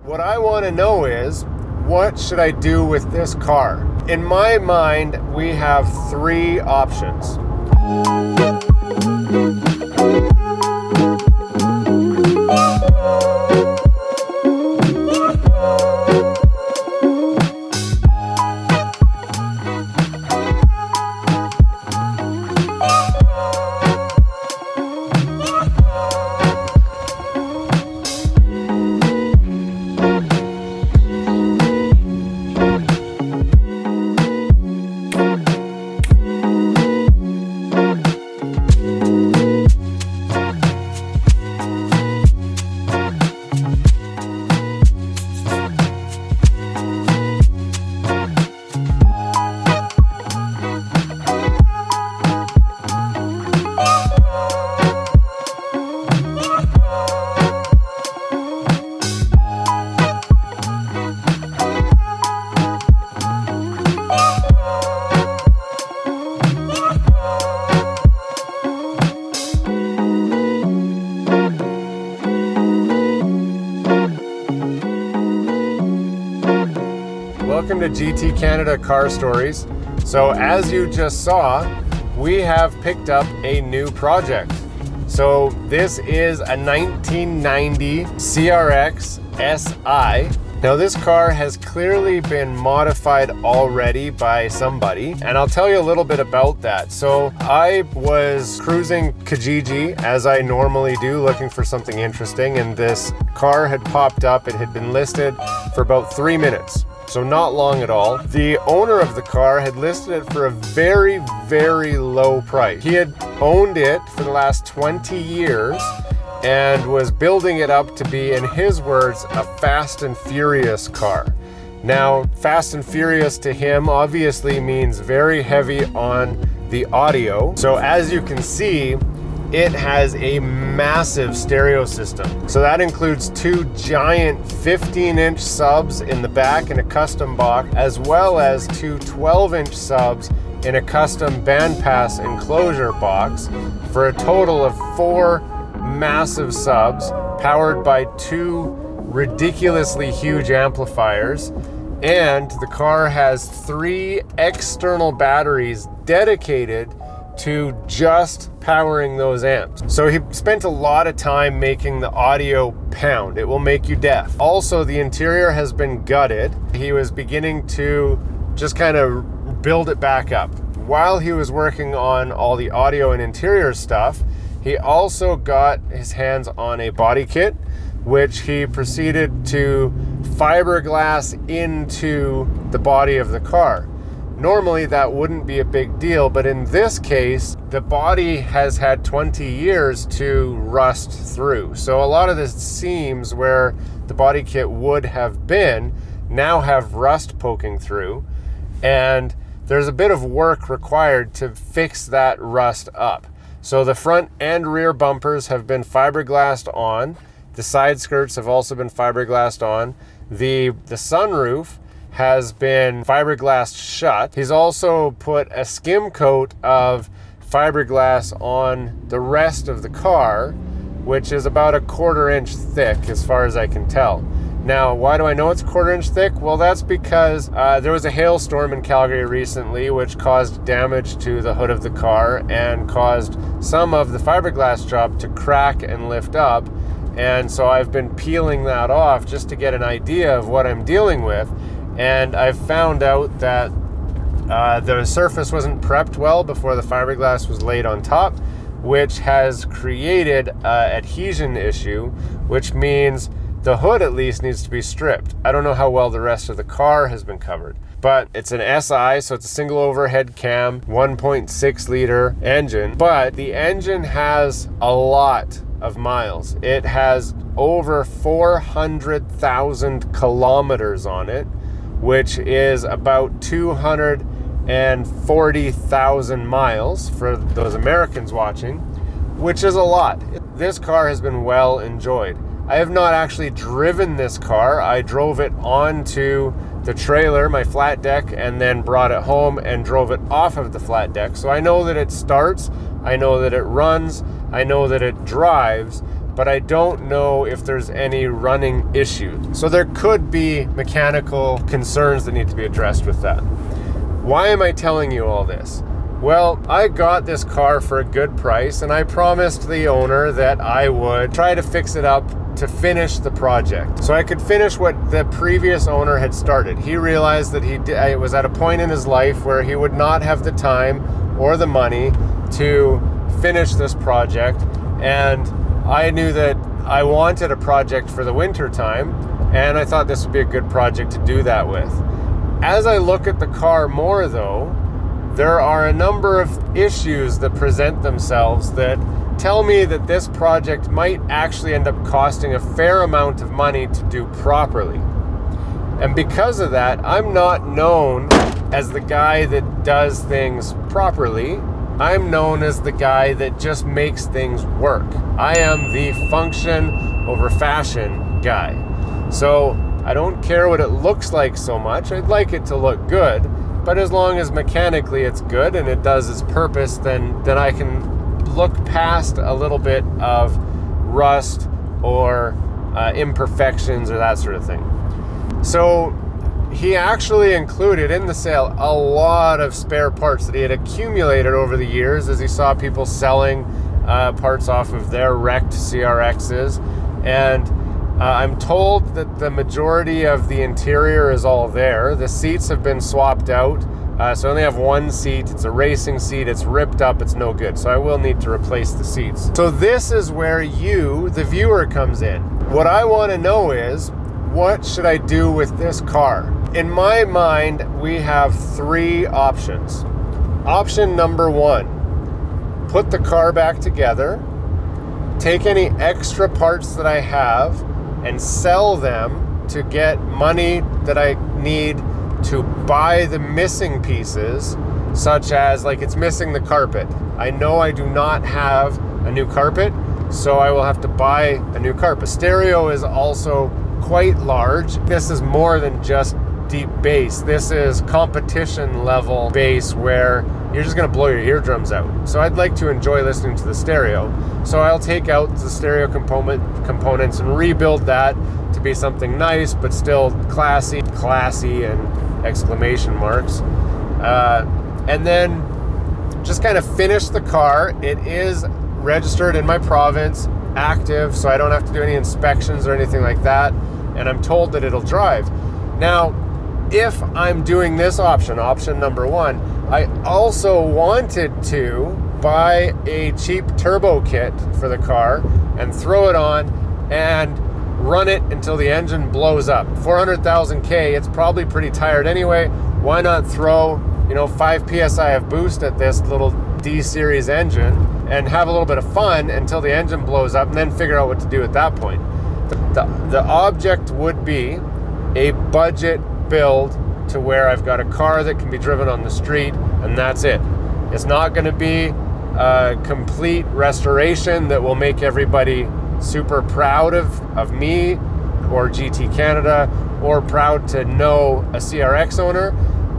What I want to know is, what should I do with this car? In my mind, we have three options. Welcome to GT Canada Car Stories. So as you just saw, we have picked up a new project. So this is a 1990 CRX SI. Now this car has clearly been modified already by somebody, and I'll tell you a little bit about that. So I was cruising Kijiji, as I normally do, looking for something interesting, and this car had popped up. It had been listed for about 3 minutes. So not long at all. The owner of the car had listed it for a very, very low price. He had owned it for the last 20 years and was building it up to be, in his words, a Fast and Furious car. Now, Fast and Furious to him obviously means very heavy on the audio. So as you can see, it has a massive stereo system. So that includes two giant 15-inch subs in the back in a custom box, as well as two 12-inch subs in a custom bandpass enclosure box, for a total of 4 massive subs powered by 2 ridiculously huge amplifiers. And the car has 3 external batteries dedicated to just powering those amps. So he spent a lot of time making the audio pound. It will make you deaf. Also, the interior has been gutted. He was beginning to just kind of build it back up. While he was working on all the audio and interior stuff, he also got his hands on a body kit, which he proceeded to fiberglass into the body of the car. Normally that wouldn't be a big deal, but in this case, the body has had 20 years to rust through. So a lot of the seams where the body kit would have been now have rust poking through, and there's a bit of work required to fix that rust up. So the front and rear bumpers have been fiberglassed on. The side skirts have also been fiberglassed on. The sunroof has been fiberglassed shut. He's also put a skim coat of fiberglass on the rest of the car, which is about a 1/4 inch thick as far as I can tell. Now, why do I know it's 1/4 inch thick? Well, that's because there was a hailstorm in Calgary recently, which caused damage to the hood of the car and caused some of the fiberglass job to crack and lift up. And so I've been peeling that off just to get an idea of what I'm dealing with. And I've found out that the surface wasn't prepped well before the fiberglass was laid on top, which has created an adhesion issue, which means the hood at least needs to be stripped. I don't know how well the rest of the car has been covered, but it's an SI, so it's a single overhead cam, 1.6 liter engine, but the engine has a lot of miles. It has over 400,000 kilometers on it, which is about 240,000 miles for those Americans watching, which is a lot. This car has been well enjoyed. I have not actually driven this car. I drove it onto the trailer, my flat deck, and then brought it home and drove it off of the flat deck. So I know that it starts, I know that it runs, I know that it drives, but I don't know if there's any running issues. So there could be mechanical concerns that need to be addressed with that. Why am I telling you all this? Well, I got this car for a good price, and I promised the owner that I would try to fix it up to finish the project, so I could finish what the previous owner had started. He realized that it was at a point in his life where he would not have the time or the money to finish this project, and I knew that I wanted a project for the winter time, and I thought this would be a good project to do that with. As I look at the car more though, there are a number of issues that present themselves that tell me that this project might actually end up costing a fair amount of money to do properly. And because of that, I'm not known as the guy that does things properly. I'm known as the guy that just makes things work. I am the function over fashion guy. So I don't care what it looks like so much. I'd like it to look good, but as long as mechanically it's good and it does its purpose, then I can look past a little bit of rust or imperfections or that sort of thing. So he actually included in the sale a lot of spare parts that he had accumulated over the years as he saw people selling parts off of their wrecked CRXs. And I'm told that the majority of the interior is all there. The seats have been swapped out. So I only have one seat. It's a racing seat. It's ripped up. It's no good. So I will need to replace the seats. So this is where you, the viewer, comes in. What I want to know is, what should I do with this car? In my mind, we have three options. Option number one, put the car back together, take any extra parts that I have and sell them to get money that I need to buy the missing pieces, such as, like, it's missing the carpet. I know I do not have a new carpet, so I will have to buy a new carpet. Stereo is also quite large. This is more than just deep bass. This is competition level bass where you're just gonna blow your eardrums out. So I'd like to enjoy listening to the stereo. So I'll take out the stereo components and rebuild that to be something nice, but still classy and exclamation marks. And then just kind of finish the car. It is registered in my province, active, so I don't have to do any inspections or anything like that. And I'm told that it'll drive. Now, if I'm doing this option number one, I also wanted to buy a cheap turbo kit for the car and throw it on and run it until the engine blows up. 400,000 K, it's probably pretty tired anyway. Why not throw, 5 PSI of boost at this little D-series engine and have a little bit of fun until the engine blows up, and then figure out what to do at that point. The object would be a budget build to where I've got a car that can be driven on the street, and that's it. It's not going to be a complete restoration that will make everybody super proud of me or GT Canada, or proud to know a CRX owner.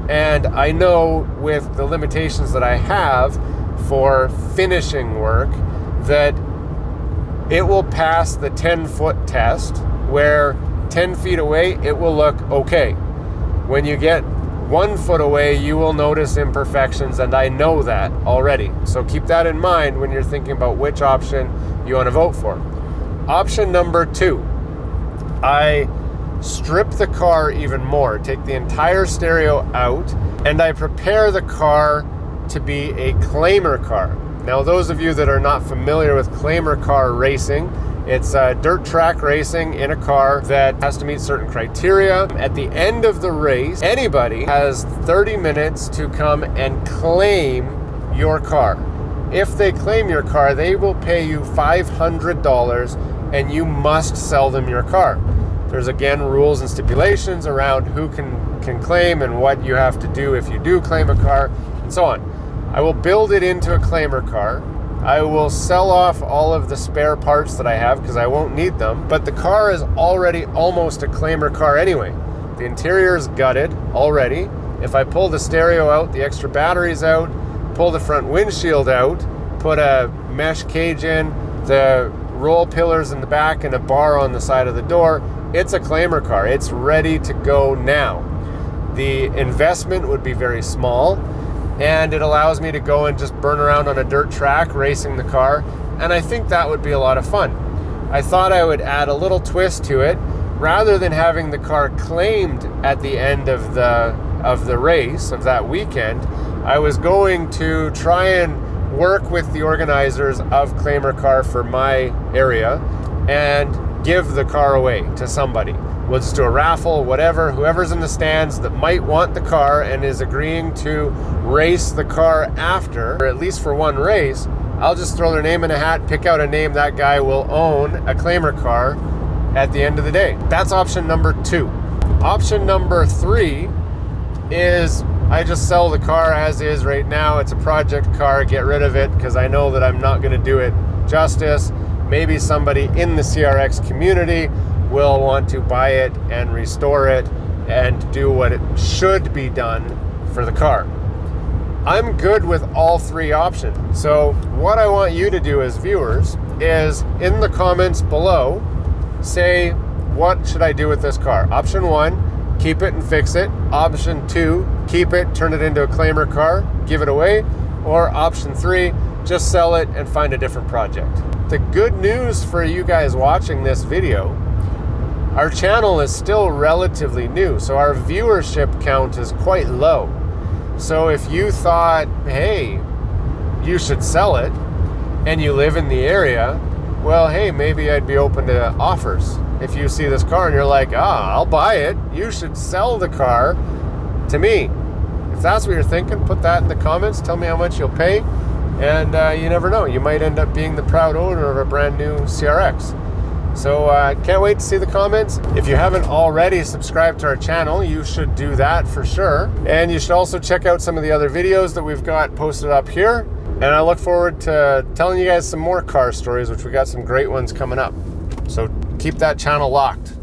And I know with the limitations that I have for finishing work that it will pass the 10-foot test, where 10 feet away it will look okay. When you get 1 foot away, you will notice imperfections, and I know that already. So keep that in mind when you're thinking about which option you want to vote for. Option number two, I strip the car even more, take the entire stereo out, and I prepare the car to be a claimer car. Now, those of you that are not familiar with claimer car racing, it's dirt track racing in a car that has to meet certain criteria. At the end of the race, anybody has 30 minutes to come and claim your car. If they claim your car, they will pay you $500, and you must sell them your car. There's, again, rules and stipulations around who can claim and what you have to do if you do claim a car, and so on. I will build it into a claimer car. I will sell off all of the spare parts that I have because I won't need them, but the car is already almost a claimer car anyway. The interior is gutted already. If I pull the stereo out, the extra batteries out, pull the front windshield out, put a mesh cage in, the roll pillars in the back and a bar on the side of the door. It's a claimer car. It's ready to go now. The investment would be very small, and it allows me to go and just burn around on a dirt track racing the car, and I think that would be a lot of fun. I thought I would add a little twist to it. Rather than having the car claimed at the end of the race of that weekend, I was going to try and work with the organizers of Claimer Car for my area and give the car away to somebody. We'll just do a raffle, whatever, whoever's in the stands that might want the car and is agreeing to race the car after, or at least for one race, I'll just throw their name in a hat, pick out a name, that guy will own a Claimer car at the end of the day. That's option number 2. Option number 3 is I just sell the car as is right now. It's a project car, get rid of it, because I know that I'm not going to do it justice. Maybe somebody in the CRX community will want to buy it and restore it and do what it should be done for the car. I'm good with all 3 options. So what I want you to do as viewers is in the comments below, say, what should I do with this car? Option 1, keep it and fix it. Option 2, keep it, turn it into a Claimer car, give it away. Or option 3, just sell it and find a different project. The good news for you guys watching this video, our channel is still relatively new, so our viewership count is quite low. So if you thought, hey, you should sell it, and you live in the area, well, hey, maybe I'd be open to offers. If you see this car and you're like, I'll buy it, you should sell the car to me. If that's what you're thinking, put that in the comments. Tell me how much you'll pay. And you never know, you might end up being the proud owner of a brand new CRX. So can't wait to see the comments. If you haven't already subscribed to our channel, you should do that for sure. And you should also check out some of the other videos that we've got posted up here. And I look forward to telling you guys some more car stories, which we got some great ones coming up. So keep that channel locked.